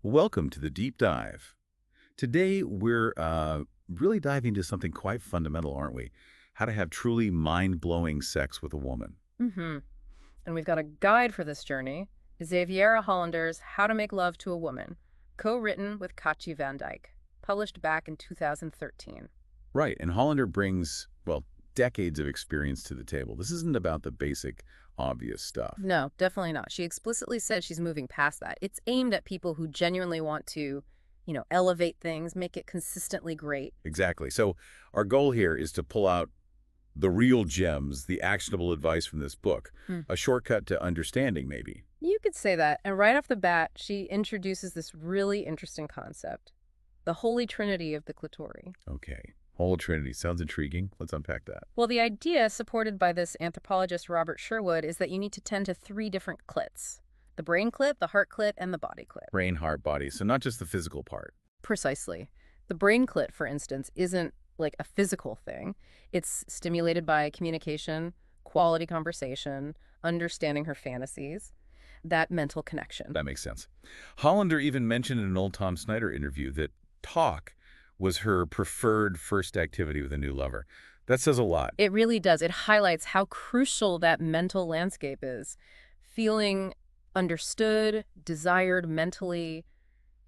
Welcome to the deep dive. Today, we're really diving into something quite fundamental, aren't we? How to have truly mind-blowing sex with a woman. Mm-hmm. And we've got a guide for this journey, Xaviera Hollander's How to Make Love to a Woman, co-written with Kachi Van Dyke, published back in 2013. Right, and Hollander brings, well, decades of experience to the table. This isn't about the basic, obvious stuff. No, definitely not. She explicitly said she's moving past that. It's aimed at people who genuinely want to, elevate things, make it consistently great. Exactly. So our goal here is to pull out the real gems, the actionable advice from this book, Hmm. a shortcut to understanding, maybe. You could say that. And right off the bat, she introduces this really interesting concept, the holy trinity of the clitoris. Okay. Whole Trinity. Sounds intriguing. Let's unpack that. Well, the idea supported by this anthropologist Robert Sherwood is that you need to tend to three different clits: the brain clit, the heart clit, and the body clit. Brain, heart, body. So not just the physical part. Precisely. The brain clit, for instance, isn't like a physical thing. It's stimulated by communication, quality conversation, understanding her fantasies, that mental connection. That makes sense. Hollander even mentioned in an old Tom Snyder interview that talk was her preferred first activity with a new lover. That says a lot. It really does. It highlights how crucial that mental landscape is. Feeling understood, desired mentally,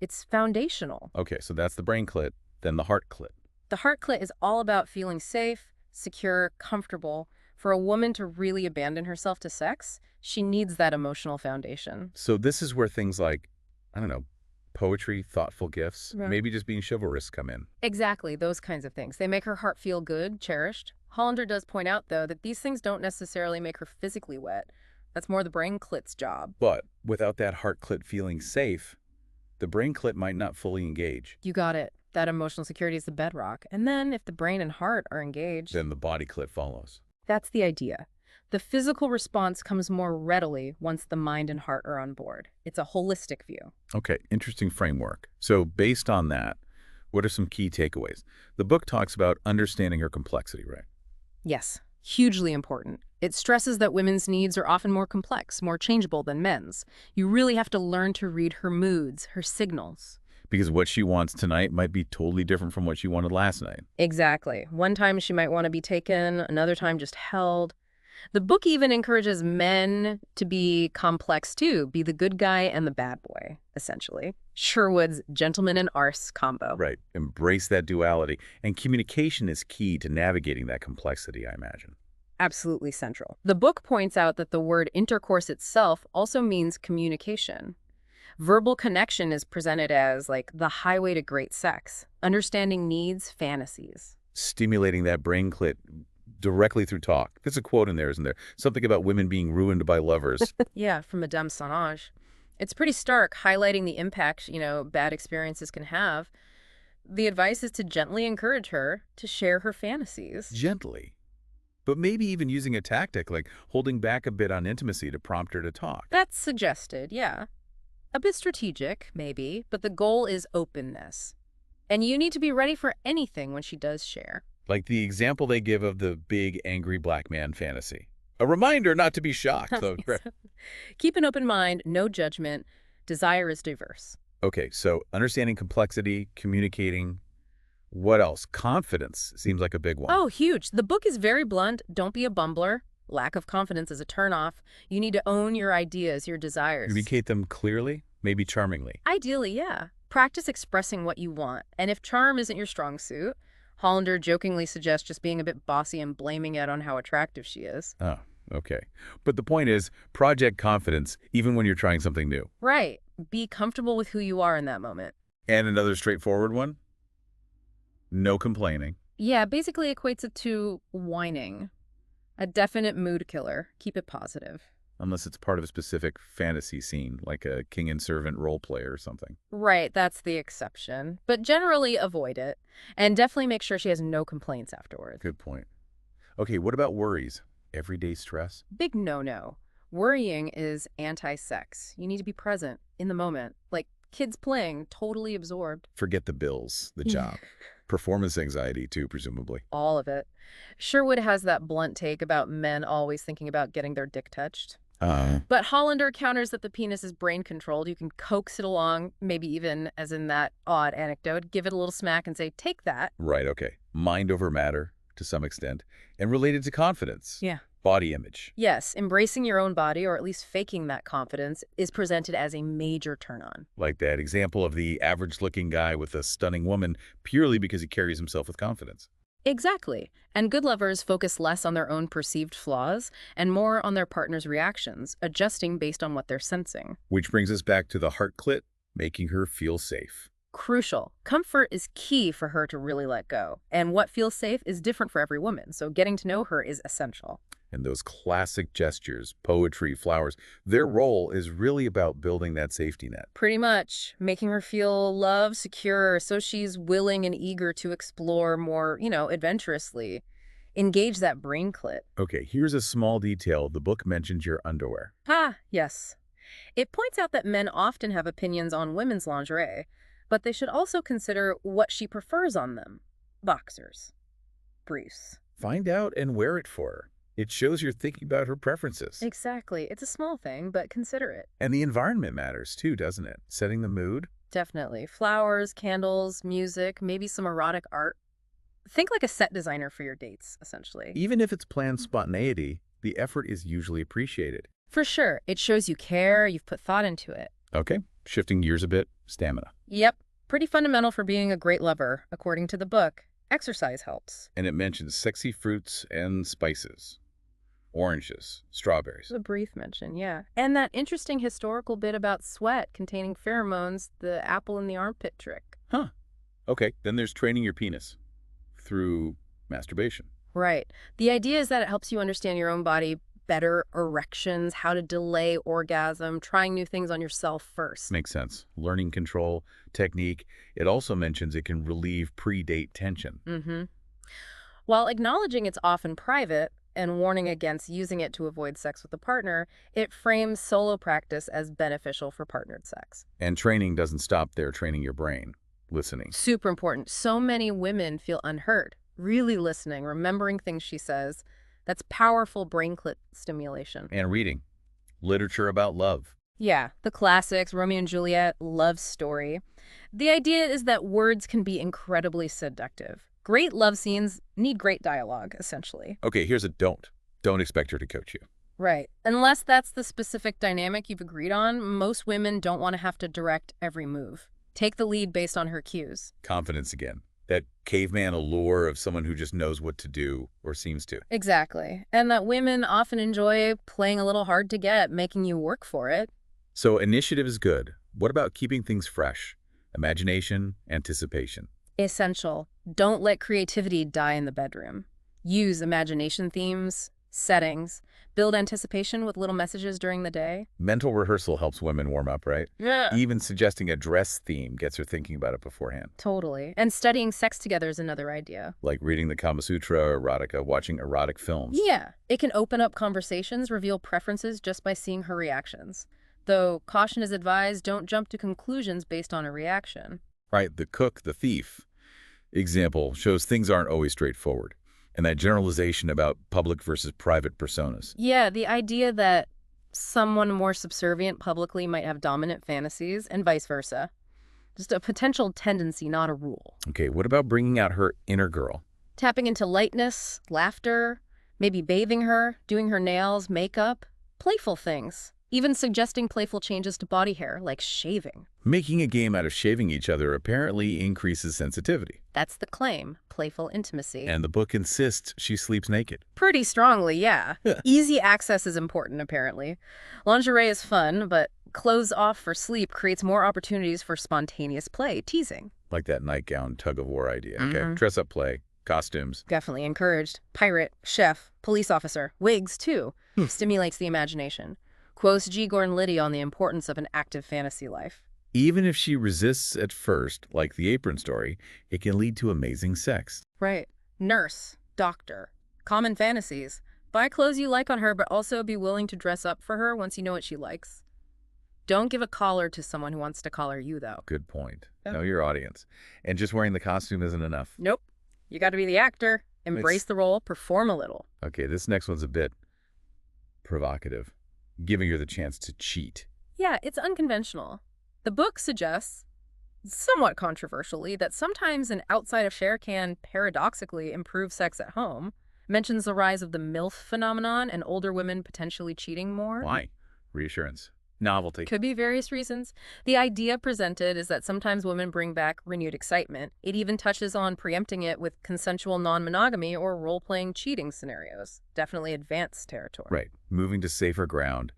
it's foundational. Okay, so that's the brain clit, then the heart clit. The heart clit is all about feeling safe, secure, comfortable. For a woman to really abandon herself to sex, she needs that emotional foundation. So this is where things like, I don't know, poetry, thoughtful gifts, Right. maybe just being chivalrous come in. Exactly, those kinds of things. They make her heart feel good, cherished. Hollander does point out, though, that these things don't necessarily make her physically wet. That's more the brain clit's job. But without that heart clit feeling safe, the brain clit might not fully engage. You got it. That emotional security is the bedrock. And then if the brain and heart are engaged, Then the body clit follows. that's the idea. The physical response comes more readily once the mind and heart are on board. It's a holistic view. Okay, interesting framework. So based on that, what are some key takeaways? The book talks about understanding her complexity, right? Yes, hugely important. It stresses that women's needs are often more complex, more changeable than men's. You really have to learn to read her moods, her signals. Because what she wants tonight might be totally different from what she wanted last night. Exactly. One time she might want to be taken, another time just held. The book even encourages men to be complex too, be the good guy and the bad boy, essentially. Sherwood's gentleman and arse combo. Right. Embrace that duality. And communication is key to navigating that complexity, I imagine. Absolutely central. The book points out that the word intercourse itself also means communication. Verbal connection is presented as like the highway to great sex, understanding needs, fantasies. Stimulating that brain clit directly through talk. There's a quote in there, isn't there? Something about women being ruined by lovers. Yeah, from Madame Sauvage. It's pretty stark, highlighting the impact, bad experiences can have. The advice is to gently encourage her to share her fantasies. Gently. But maybe even using a tactic like holding back a bit on intimacy to prompt her to talk. That's suggested, yeah. A bit strategic, maybe, but the goal is openness. And you need to be ready for anything when she does share. Like the example they give of the big, angry black man fantasy. A reminder not to be shocked, though. Keep an open mind, no judgment. Desire is diverse. Okay, so understanding complexity, communicating. What else? Confidence seems like a big one. Oh, huge. The book is very blunt. Don't be a bumbler. Lack of confidence is a turnoff. You need to own your ideas, your desires. Communicate them clearly, maybe charmingly. Ideally, yeah. Practice expressing what you want. And if charm isn't your strong suit, Hollander jokingly suggests just being a bit bossy and blaming it on how attractive she is. Oh, okay. But the point is, project confidence even when you're trying something new. Right. Be comfortable with who you are in that moment. And another straightforward one? No complaining. Yeah, basically equates it to whining. A definite mood killer. Keep it positive. Unless it's part of a specific fantasy scene, like a king and servant role play or something. Right, that's the exception. But generally avoid it. And definitely make sure she has no complaints afterwards. Good point. Okay, what about worries? Everyday stress? Big no-no. Worrying is anti-sex. You need to be present, in the moment. Like kids playing, totally absorbed. Forget the bills, the job. Performance anxiety, too, presumably. All of it. Sherwood has that blunt take about men always thinking about getting their dick touched. But Hollander counters that the penis is brain-controlled. You can coax it along, maybe even, as in that odd anecdote, give it a little smack and say, take that. Right, okay. Mind over matter, to some extent, and related to confidence. Yeah. Body image. Yes, embracing your own body, or at least faking that confidence, is presented as a major turn-on. Like that example of the average-looking guy with a stunning woman purely because he carries himself with confidence. Exactly. And good lovers focus less on their own perceived flaws and more on their partner's reactions, adjusting based on what they're sensing. Which brings us back to the heart clit, making her feel safe. Crucial. Comfort is key for her to really let go. And what feels safe is different for every woman, so getting to know her is essential. And those classic gestures, poetry, flowers, their role is really about building that safety net. Pretty much. Making her feel loved, secure, so she's willing and eager to explore more, adventurously. Engage that brain clit. Okay, here's a small detail. The book mentions your underwear. Yes. It points out that men often have opinions on women's lingerie, but they should also consider what she prefers on them. Boxers. Briefs. Find out and wear it for her. It shows you're thinking about her preferences. Exactly. It's a small thing, but consider it. And the environment matters too, doesn't it? Setting the mood. Definitely. Flowers, candles, music, maybe some erotic art. Think like a set designer for your dates, essentially. Even if it's planned spontaneity, the effort is usually appreciated. For sure. It shows you care, you've put thought into it. Okay, shifting gears a bit, stamina. Yep. Pretty fundamental for being a great lover, according to the book. Exercise helps. And it mentions sexy fruits and spices. Oranges, strawberries. A brief mention, yeah. And that interesting historical bit about sweat containing pheromones, the apple in the armpit trick. Huh. Okay, then there's training your penis through masturbation. Right. The idea is that it helps you understand your own body better, erections, how to delay orgasm, trying new things on yourself first. Makes sense. Learning control, technique. It also mentions it can relieve pre-date tension. Mm-hmm. While acknowledging it's often private, and warning against using it to avoid sex with a partner, it frames solo practice as beneficial for partnered sex. And training doesn't stop there, training your brain. Listening. Super important. So many women feel unheard. Really listening, remembering things she says. That's powerful brain clit stimulation. And reading. Literature about love. Yeah, the classics, Romeo and Juliet, love story. The idea is that words can be incredibly seductive. Great love scenes need great dialogue, essentially. Okay, here's a don't. Don't expect her to coach you. Right. Unless that's the specific dynamic you've agreed on, most women don't want to have to direct every move. Take the lead based on her cues. Confidence again. That caveman allure of someone who just knows what to do, or seems to. Exactly. And that women often enjoy playing a little hard to get, making you work for it. So initiative is good. What about keeping things fresh? Imagination, anticipation. Essential. Don't let creativity die in the bedroom. Use imagination themes, settings, build anticipation with little messages during the day. Mental rehearsal helps women warm up, right? Yeah. Even suggesting a dress theme gets her thinking about it beforehand. Totally. And studying sex together is another idea. Like reading the Kama Sutra or erotica, watching erotic films. Yeah. It can open up conversations, reveal preferences just by seeing her reactions. Though caution is advised, don't jump to conclusions based on a reaction. Right, the cook, the thief example shows things aren't always straightforward. And that generalization about public versus private personas. Yeah, the idea that someone more subservient publicly might have dominant fantasies and vice versa. Just a potential tendency, not a rule. Okay, what about bringing out her inner girl? Tapping into lightness, laughter, maybe bathing her, doing her nails, makeup, playful things. Even suggesting playful changes to body hair, like shaving. Making a game out of shaving each other apparently increases sensitivity. That's the claim, playful intimacy. And the book insists she sleeps naked. Pretty strongly, yeah. Easy access is important, apparently. Lingerie is fun, but clothes off for sleep creates more opportunities for spontaneous play, teasing. Like that nightgown tug-of-war idea. Okay, dress-up play, costumes. Definitely encouraged. Pirate, chef, police officer, wigs, too. Stimulates the imagination. Quotes G. Gordon Liddy on the importance of an active fantasy life. Even if she resists at first, like the apron story, it can lead to amazing sex. Right. Nurse, doctor, common fantasies. Buy clothes you like on her, but also be willing to dress up for her once you know what she likes. Don't give a collar to someone who wants to collar you, though. Good point. Yep. Know your audience. And just wearing the costume isn't enough. Nope. You got to be the actor. Embrace the role, perform a little. Okay, this next one's a bit provocative. giving her the chance to cheat. Yeah, it's unconventional. The book suggests, somewhat controversially, that sometimes an outside affair can paradoxically improve sex at home. Mentions the rise of the MILF phenomenon and older women potentially cheating more. Why? Reassurance. Novelty. Could be various reasons. The idea presented is that sometimes women bring back renewed excitement. It even touches on preempting it with consensual non-monogamy or role-playing cheating scenarios. Definitely advanced territory. Right. Moving to safer ground.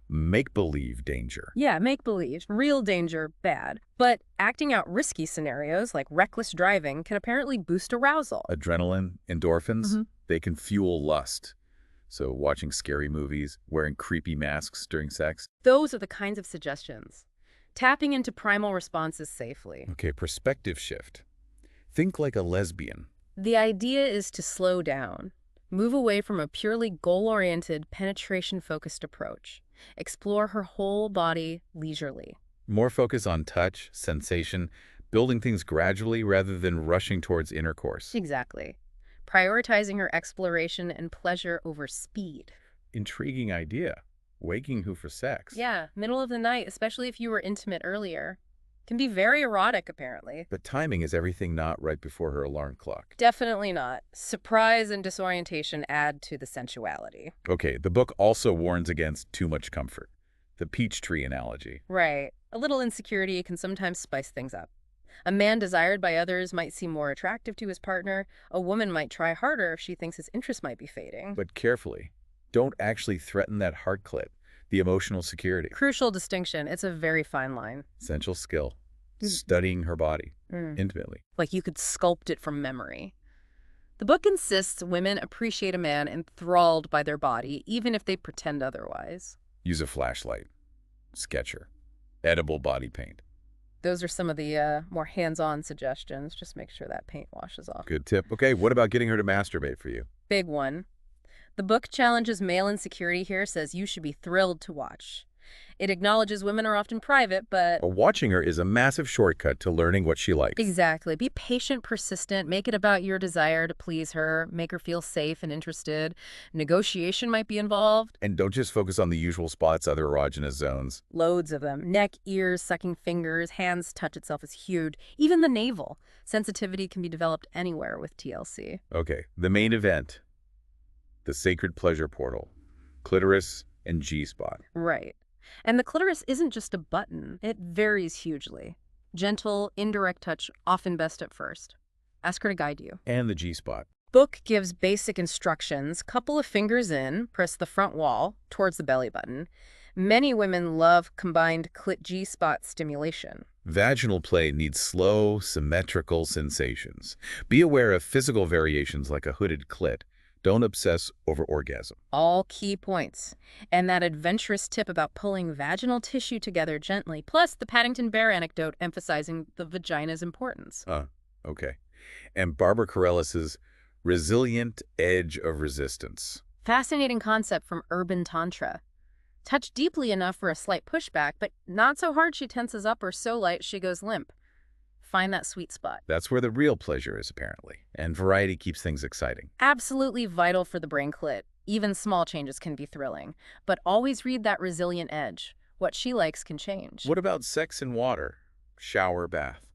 Make-believe danger. Yeah, make-believe. Real danger, bad. But acting out risky scenarios like reckless driving can apparently boost arousal. Adrenaline, endorphins, they can fuel lust. So watching scary movies, wearing creepy masks during sex. Those are the kinds of suggestions. Tapping into primal responses safely. Okay, perspective shift. Think like a lesbian. The idea is to slow down. Move away from a purely goal-oriented, penetration-focused approach. Explore her whole body leisurely. More focus on touch, sensation, building things gradually rather than rushing towards intercourse. Exactly. Prioritizing her exploration and pleasure over speed. Intriguing idea. Waking who for sex? Yeah, middle of the night, especially if you were intimate earlier. Can be very erotic, apparently. But timing is everything, not right before her alarm clock. Definitely not. Surprise and disorientation add to the sensuality. Okay, the book also warns against too much comfort. The peach tree analogy. Right. A little insecurity can sometimes spice things up. A man desired by others might seem more attractive to his partner. A woman might try harder if she thinks his interest might be fading. But carefully. Don't actually threaten that heart clit, the emotional security. Crucial distinction. It's a very fine line. Essential skill. Studying her body intimately. Like you could sculpt it from memory. The book insists women appreciate a man enthralled by their body, even if they pretend otherwise. Use a flashlight. Sketcher. Edible body paint. Those are some of the more hands-on suggestions. Just make sure that paint washes off. Good tip. Okay, what about getting her to masturbate for you? Big one. The book challenges male insecurity here, says you should be thrilled to watch. It acknowledges women are often private, but... Well, watching her is a massive shortcut to learning what she likes. Exactly. Be patient, persistent, make it about your desire to please her, make her feel safe and interested. Negotiation might be involved. And don't just focus on the usual spots, other erogenous zones. Loads of them. Neck, ears, sucking fingers, hands touch itself is huge. Even the navel. Sensitivity can be developed anywhere with TLC. Okay, the main event. The sacred pleasure portal. Clitoris and G-spot. Right. And the clitoris isn't just a button. It varies hugely. Gentle, indirect touch, often best at first. Ask her to guide you. And the G-spot. Book gives basic instructions. Couple of fingers in, press the front wall towards the belly button. Many women love combined clit G-spot stimulation. Vaginal play needs slow, symmetrical sensations. Be aware of physical variations like a hooded clit. Don't obsess over orgasm. All key points. And that adventurous tip about pulling vaginal tissue together gently, plus the Paddington Bear anecdote emphasizing the vagina's importance. Okay. And Barbara Carellis's resilient edge of resistance. Fascinating concept from urban tantra. Touch deeply enough for a slight pushback, but not so hard she tenses up or so light she goes limp. Find that sweet spot. That's where the real pleasure is, apparently. And variety keeps things exciting. Absolutely vital for the brain clit. Even small changes can be thrilling. But always read that resilient edge. What she likes can change. What about sex and water? Shower, bath.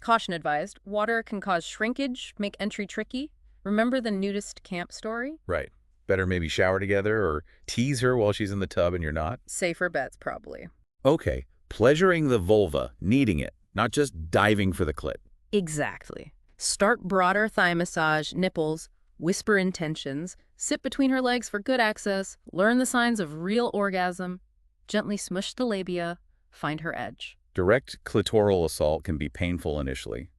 Caution advised. Water can cause shrinkage, make entry tricky. Remember the nudist camp story? Right. Better maybe shower together or tease her while she's in the tub and you're not. Safer bets, probably. Okay. Pleasuring the vulva, needing it, not just diving for the clit. Exactly. Start broader thigh massage, nipples, whisper intentions, sit between her legs for good access, learn the signs of real orgasm, gently smush the labia, find her edge. Direct clitoral assault can be painful initially.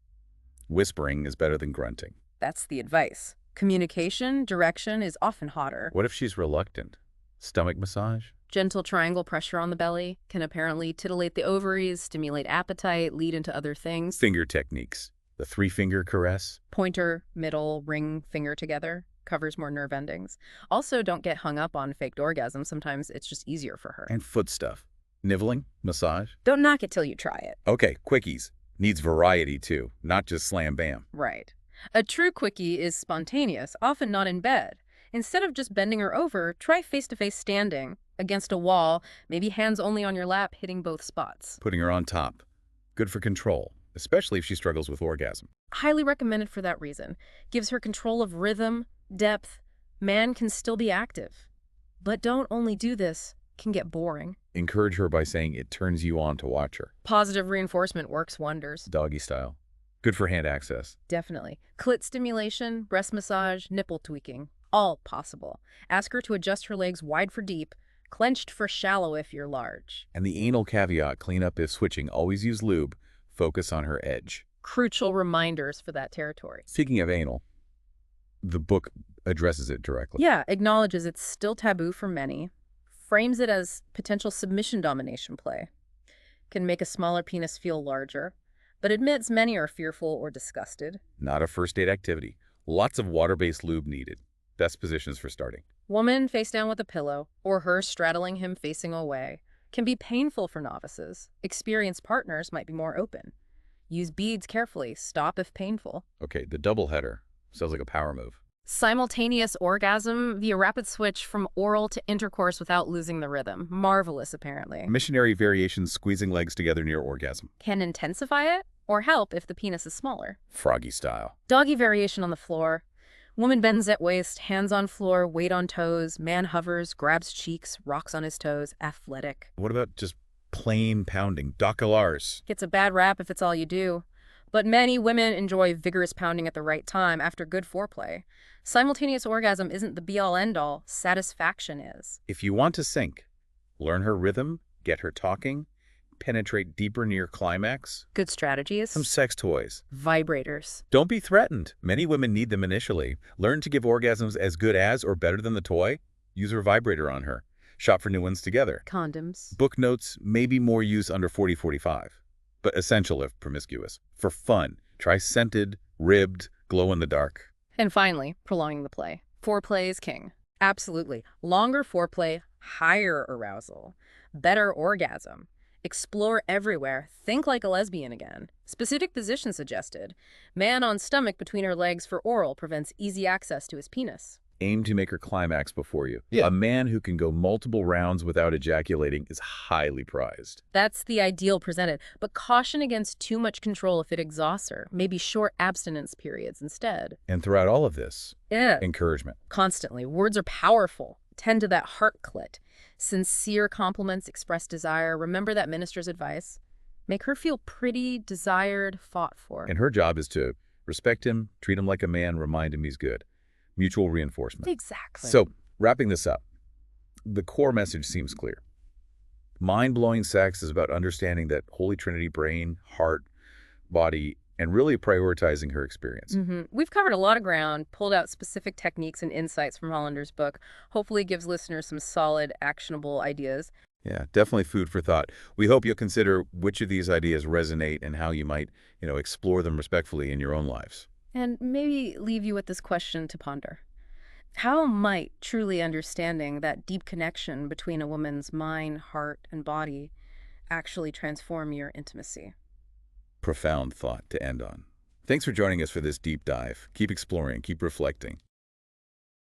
Whispering is better than grunting. That's the advice. Communication, direction is often hotter. What if she's reluctant? Stomach massage? Gentle triangle pressure on the belly can apparently titillate the ovaries, stimulate appetite, lead into other things. Finger techniques. The 3-finger caress. Pointer, middle, ring, finger together covers more nerve endings. Also, don't get hung up on faked orgasm. Sometimes it's just easier for her. And foot stuff. Niveling, massage. Don't knock it till you try it. Okay, quickies. Needs variety too, not just slam bam. Right. A true quickie is spontaneous, often not in bed. Instead of just bending her over, try face-to-face standing. against a wall, maybe hands only on your lap, hitting both spots. Putting her on top. Good for control, especially if she struggles with orgasm. Highly recommended for that reason. Gives her control of rhythm, depth. Man can still be active. But don't only do this, can get boring. Encourage her by saying it turns you on to watch her. Positive reinforcement works wonders. Doggy style. Good for hand access. Definitely. Clit stimulation, breast massage, nipple tweaking. All possible. Ask her to adjust her legs wide for deep, clenched for shallow if you're large. And the anal caveat, clean up if switching, always use lube, focus on her edge. Crucial reminders for that territory. Speaking of anal, the book addresses it directly. Yeah, acknowledges it's still taboo for many, frames it as potential submission domination play, can make a smaller penis feel larger, but admits many are fearful or disgusted. Not a first date activity. Lots of water-based lube needed. Best positions for starting. Woman face down with a pillow, or her straddling him facing away, can be painful for novices. Experienced partners might be more open. Use beads carefully. Stop if painful. Okay, the double header. Sounds like a power move. Simultaneous orgasm via rapid switch from oral to intercourse without losing the rhythm. Marvelous, apparently. Missionary variations, squeezing legs together near orgasm. Can intensify it or help if the penis is smaller. Froggy style. Doggy variation on the floor. Woman bends at waist, hands on floor, weight on toes. Man hovers, grabs cheeks, rocks on his toes. Athletic. What about just plain pounding? Doculars. Gets a bad rap if it's all you do. But many women enjoy vigorous pounding at the right time after good foreplay. Simultaneous orgasm isn't the be-all end-all. Satisfaction is. If you want to sink, learn her rhythm, get her talking, penetrate deeper near climax. Good strategies. Some sex toys. Vibrators. Don't be threatened. Many women need them initially. Learn to give orgasms as good as or better than the toy. Use her vibrator on her. Shop for new ones together. Condoms. Book notes, maybe more use under 40-45, but essential if promiscuous. For fun, try scented, ribbed, glow in the dark. And finally, prolonging the play. Foreplay is king. Absolutely. Longer foreplay, higher arousal, better orgasm. Explore everywhere. Think like a lesbian again. Specific position suggested. Man on stomach between her legs for oral prevents easy access to his penis. Aim to make her climax before you. Yeah. A man who can go multiple rounds without ejaculating is highly prized. That's the ideal presented, but caution against too much control if it exhausts her. Maybe short abstinence periods instead. And throughout all of this, Yeah. encouragement. Constantly. Words are powerful. Tend to that heart clit. Sincere compliments express desire. Remember that minister's advice. Make her feel pretty, desired, fought for. And her job is to respect him, treat him like a man, remind him he's good. Mutual reinforcement. Exactly. So, wrapping this up, the core message seems clear. Mind-blowing sex is about understanding that Holy Trinity brain, heart, body, and really prioritizing her experience. We've covered a lot of ground, pulled out specific techniques and insights from Hollander's book. Hopefully gives listeners some solid, actionable ideas. Yeah, definitely food for thought. We hope you'll consider which of these ideas resonate and how you might, explore them respectfully in your own lives. And maybe leave you with this question to ponder. How might truly understanding that deep connection between a woman's mind, heart, and body actually transform your intimacy? Profound thought to end on. Thanks for joining us for this deep dive. Keep exploring, keep reflecting.